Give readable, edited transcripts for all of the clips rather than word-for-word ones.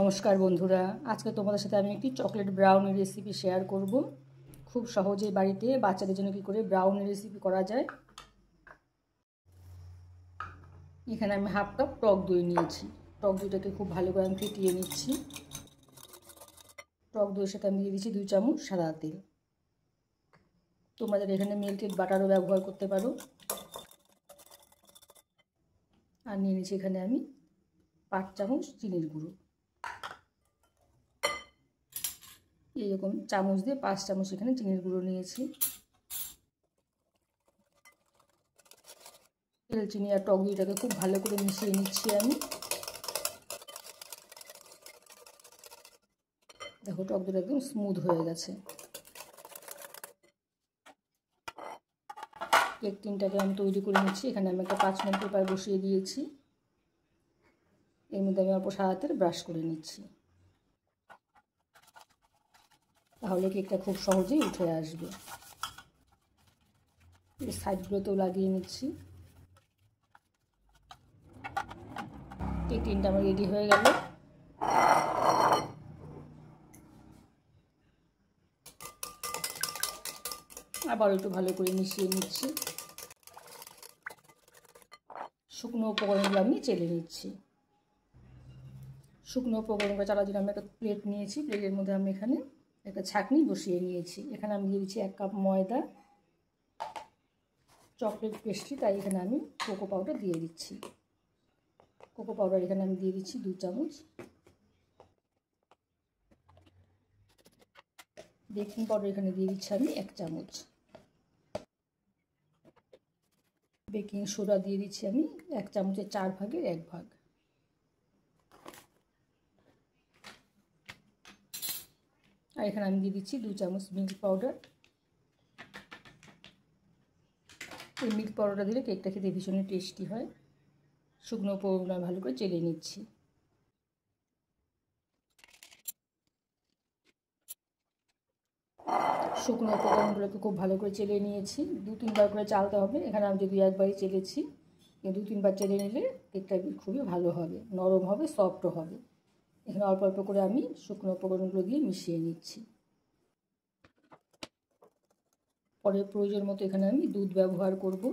নমস্কার বন্ধুরা, আজকে তোমাদের সাথে আমি একটি চকলেট ব্রাউনি রেসিপি শেয়ার করব। খুব সহজেই বাড়িতে বাচ্চাদের জন্য কী করে ব্রাউনি রেসিপি করা যায়। এখানে আমি হাফ কাপ টক দই নিয়েছি। টক দইটাকে খুব ভালো করে আমি ফেটিয়ে নিচ্ছি। টক দইয়ের সাথে আমি দিয়ে দিচ্ছি 2 চামচ সাদা তেল। তোমরা এখানে মেল্টেড বাটারও ব্যবহার করতে পারো। আর নিয়ে নিচ্ছি এখানে আমি 5 চামচ চিনির গুঁড়ো। এইরকম চামচ দিয়ে 5 চামচ এখানে চিনির গুঁড়ো নিয়েছি। তেল, চিনি আর টক দইটাকে খুব ভালো করে মিশিয়ে নিচ্ছি আমি। দেখো টক দইটা একদম স্মুথ হয়ে গেছে। কেক টিনটাকে আমি তৈরি করে নিচ্ছি। এখানে আমি একটা 5 মিনিট পেপার বসিয়ে দিয়েছি। এর মধ্যে আমি অল্প সাদা তেল ব্রাশ করে নিচ্ছি, তাহলে কেকটা খুব সহজেই উঠে আসবে। এই সাইডগুলোতেও লাগিয়ে নিচ্ছি। কেক টিনটা আমার রেডি হয়ে গেল। আবার একটু ভালো করে মিশিয়ে নিচ্ছি। শুকনো উপকরণগুলো আমি চেলে নিচ্ছি। শুকনো উপকরণগুলো চালার জন্য আমি একটা প্লেট নিয়েছি। প্লেটের মধ্যে আমি এখানে একটা ছাঁকনি বসিয়ে নিয়েছি। এখানে আমি দিয়ে দিচ্ছি 1 কাপ ময়দা। চকলেট পেস্ট্রি, তাই এখানে আমি কোকো পাউডার দিয়ে দিচ্ছি। কোকো পাউডার এখানে আমি দিয়ে দিচ্ছি 2 চামচ। বেকিং পাউডার এখানে দিয়ে দিচ্ছি আমি 1 চামচ। বেকিং সোডা দিয়ে দিচ্ছি আমি 1 চামচের 4 ভাগের 1 ভাগ। আর এখানে আমি দিয়ে দিচ্ছি 2 চামচ মিল্ক পাউডার। এই মিল্ক পাউডারটা দিলে কেকটা খেতে ভীষণই টেস্টি হয়। শুকনো উপকরণগুলো আমি ভালো করে চেলে নিচ্ছি। শুকনো উপকরণগুলোকে খুব ভালো করে চেলে নিয়েছি। 2-3 বার করে চালতে হবে। এখানে আমি যদি একবারই চেলেছি, 2-3 বার চেলে নিলে কেকটা খুবই ভালো হবে, নরম হবে, সফটও হবে। এখানে অল্প অল্প করে আমি শুকনো উপকরণগুলো দিয়ে মিশিয়ে নিচ্ছি। পরে প্রয়োজন মতো এখানে আমি দুধ ব্যবহার করব।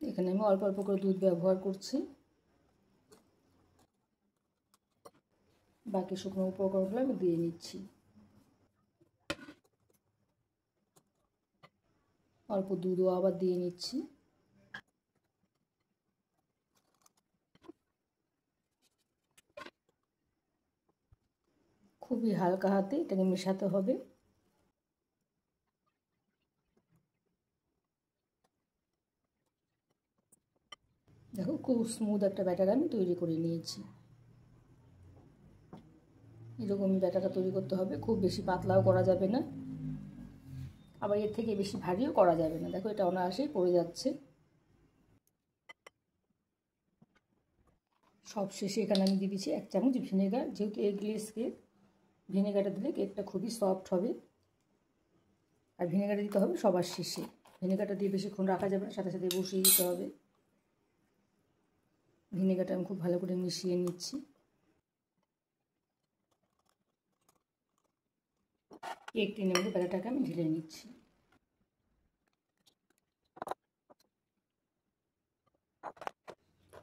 এখানে আমি অল্প অল্প করে দুধ ব্যবহার করছি। বাকি শুকনো উপকরণগুলো আমি দিয়ে নিচ্ছি। অল্প দুধও আবার দিয়ে নিচ্ছি। খুবই হালকা হাতে এটাকে মেশাতে হবে। দেখো খুব স্মুথ একটা ব্যাটার আমি তৈরি করে নিয়েছি। এরকমই ব্যাটারটা তৈরি করতে হবে। খুব বেশি পাতলাও করা যাবে না, আবার এর থেকে বেশি ভারীও করা যাবে না। দেখো এটা অনায়াসেই পড়ে যাচ্ছে। সব শেষে এখানে আমি দিয়ে দিচ্ছি 1 চামচ ভিনেগার। যেহেতু এগলেস কেক, ভিনেগারটা দিলে কেকটা খুবই সফট হবে। আর ভিনেগারটা দিতে হবে সবার শেষে। ভিনেগারটা দিয়ে বেশিক্ষণ রাখা যাবে না, সাথে সাথে বসিয়ে দিতে হবে। ভিনেগারটা আমি খুব ভালো করে মিশিয়ে নিচ্ছি। কেক টিনের মধ্যে ব্যাটারটাকে আমি ঢেলে নিচ্ছি।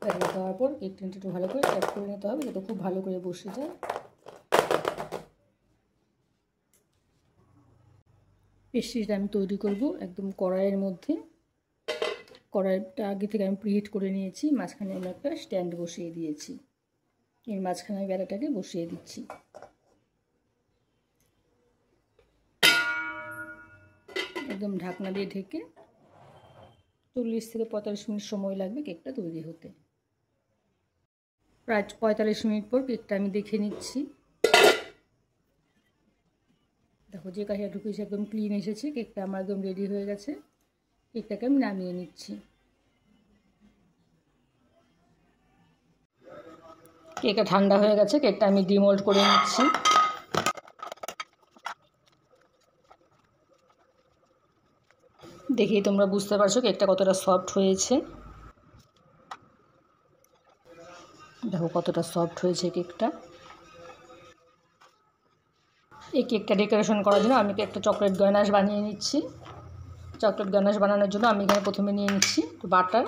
ব্যাটার দেওয়ার পর কেক টিনটা একটু ভালো করে সেট করে নিতে হবে, যাতে খুব ভালো করে বসে যায়। পেস্ট্রিটা আমি তৈরি করব একদম কড়াইয়ের মধ্যে। কড়াইটা আগে থেকে আমি প্রিহিট করে নিয়েছি। মাঝখানে আমি একটা স্ট্যান্ড বসিয়ে দিয়েছি। এর মাঝখানে আমি ব্যাটারটাকে বসিয়ে দিচ্ছি। একদম ঢাকনা দিয়ে ঢেকে 40 থেকে 45 মিনিট সময় লাগবে কেকটা তৈরি হতে। প্রায় 45 মিনিট পর কেকটা আমি দেখে নিচ্ছি। দেখো যে কাঠিটা ঢুকিয়েছি একদম ক্লিন এসেছে। কেকটা আমার একদম রেডি হয়ে গেছে। কেকটাকে আমি নামিয়ে নিচ্ছি। কেকটা ঠান্ডা হয়ে গেছে। কেকটা আমি ডিমোল্ড করে নিচ্ছি। দেখেই তোমরা বুঝতে পারছো কেকটা কতটা সফট হয়েছে। দেখো কতটা সফট হয়েছে কেকটা। এই কেকটা ডেকোরেশন করার জন্য আমি একটা চকলেট গনাশ বানিয়ে নিচ্ছি। চকলেট গনাশ বানানোর জন্য আমি এখানে প্রথমে নিয়ে নিচ্ছি বাটার।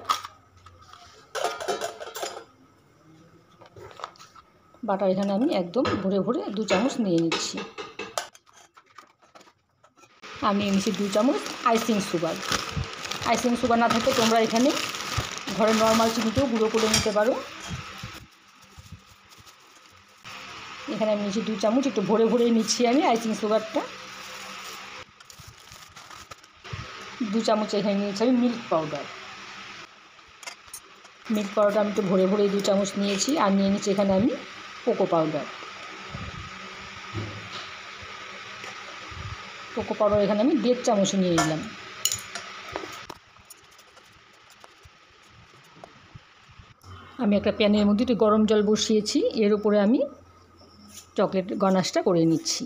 এখানে আমি একদম ভরে ভরে 2 চামচ নিয়ে নিচ্ছি। আমি নিচ্ছি 2 চামচ আইসিং সুগার। আইসিং সুগার না থাকলে তোমরা এখানে ঘরে নর্মাল চিনিতেও গুঁড়ো করে নিতে পারো। এখানে আমি নিচ্ছি 2 চামচ, একটু ভরে ভরে নিচ্ছি আমি আইসিং সুগারটা। 2 চামচ এখানে নিয়েছি আমি মিল্ক পাউডার। আমি একটু ভরে ভরে 2 চামচ নিয়েছি। আর নিয়ে নিচ্ছি এখানে আমি কোকো পাউডার। এখানে আমি 1.5 চামচ নিয়ে নিলাম। আমি একটা প্যানের মধ্যে একটু গরম জল বসিয়েছি, এর উপরে আমি চকলেট গনাশটা করে নিচ্ছি।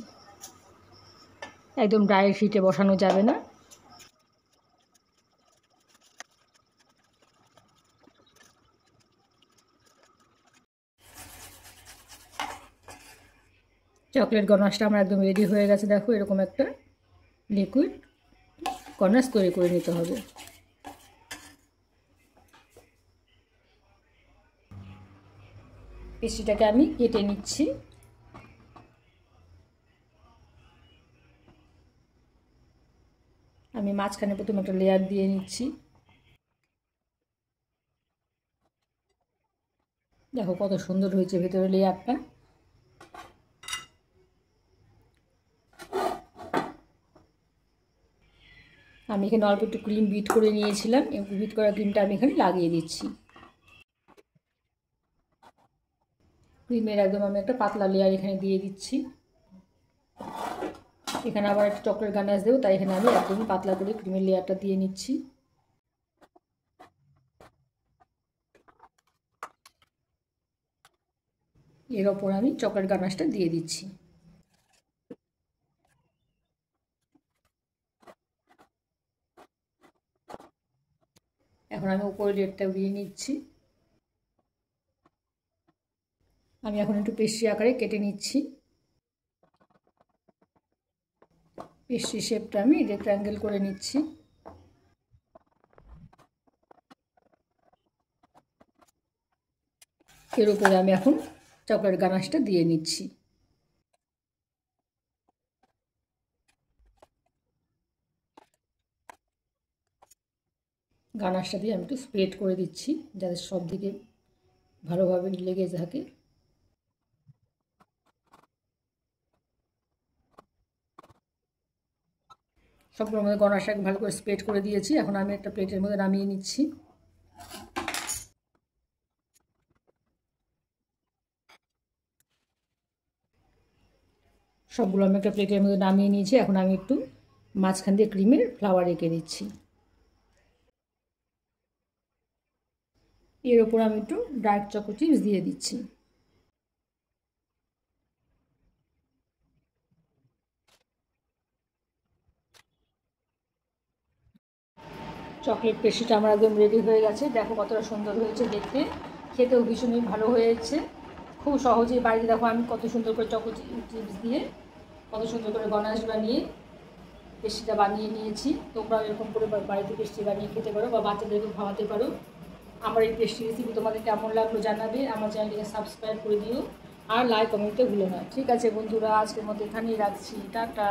একদম ডাইরেক্ট হিটে বসানো যাবে না। চকলেট গনাশটা আমার একদম রেডি হয়ে গেছে। দেখো এরকম একটা লিকুইড গনাশ তৈরি করে নিতে হবে। পেস্ট্রিটাকে আমি কেটে নিচ্ছি। আমি মাঝখানে প্রথমে একটা লেয়ার দিয়ে নিচ্ছি। দেখো কত সুন্দর হয়েছে ভেতরে লেয়ারটা। আমি এখানে অল্প একটু ক্রিম বিট করে নিয়েছিলাম, এই বিট করা ক্রিমটা আমি এখানে লাগিয়ে দিচ্ছি। ক্রিমের একদম আমি একটা পাতলা লেয়ার এখানে দিয়ে দিচ্ছি। এখানে আবার একটা চকলেট গানাশ দেবো, তাই এখানে আমি একদমই পাতলা করে ক্রিমের লেয়ারটা দিয়ে নিচ্ছি। এর ওপর আমি চকলেট গানাশটা দিয়ে দিচ্ছি। এখন আমি উপরে লেয়ারটা দিয়ে নিচ্ছি। আমি এখন একটু পেস্ট্রি আকারে কেটে নিচ্ছি। পেস্ট্রি শেপটা আমি রেক্ট্যাঙ্গেল করে নিচ্ছি। এর উপরে আমি এখন চকলেট গানাশটা দিয়ে নিচ্ছি। গানাশটা দিয়ে আমি একটু স্প্রেড করে দিচ্ছি যাতে সব দিকে ভালোভাবে লেগে থাকে। সবগুলোর মধ্যে গনাশটাকে ভালো করে স্প্রেড করে দিয়েছি। এখন আমি একটা প্লেটের মধ্যে নামিয়ে নিচ্ছি। সবগুলো আমি একটা প্লেটের মধ্যে নামিয়ে নিয়েছি। এখন আমি একটু মাঝখান দিয়ে ক্রিমের ফ্লাওয়ার রেখে দিচ্ছি। এর ওপর আমি একটু ডার্ক চকো চিপস দিয়ে দিচ্ছি। চকলেট পেস্ট্রিটা আমার একদম রেডি হয়ে গেছে। দেখো কতটা সুন্দর হয়েছে দেখতে, খেতেও ভীষণই ভালো হয়েছে। খুব সহজেই বাড়িতে দেখো আমি কত সুন্দর করে চকো চিপস দিয়ে কত সুন্দর করে গনাশ বানিয়ে পেস্ট্রিটা বানিয়ে নিয়েছি। তোমরা এরকম করে বাড়িতে পেস্ট্রি বানিয়ে খেতে পারো বা বাচ্চাদেরকে খাওয়াতে পারো। আমার এই পেস্ট্রি রেসিপি তোমাদের কেমন লাগলো জানাবে। আমার চ্যানেলটিকে সাবস্ক্রাইব করে দিও আর লাইক কমেন্টে ভুলো না। ঠিক আছে বন্ধুরা, আজকের মতো এখানেই রাখছি। টাটা।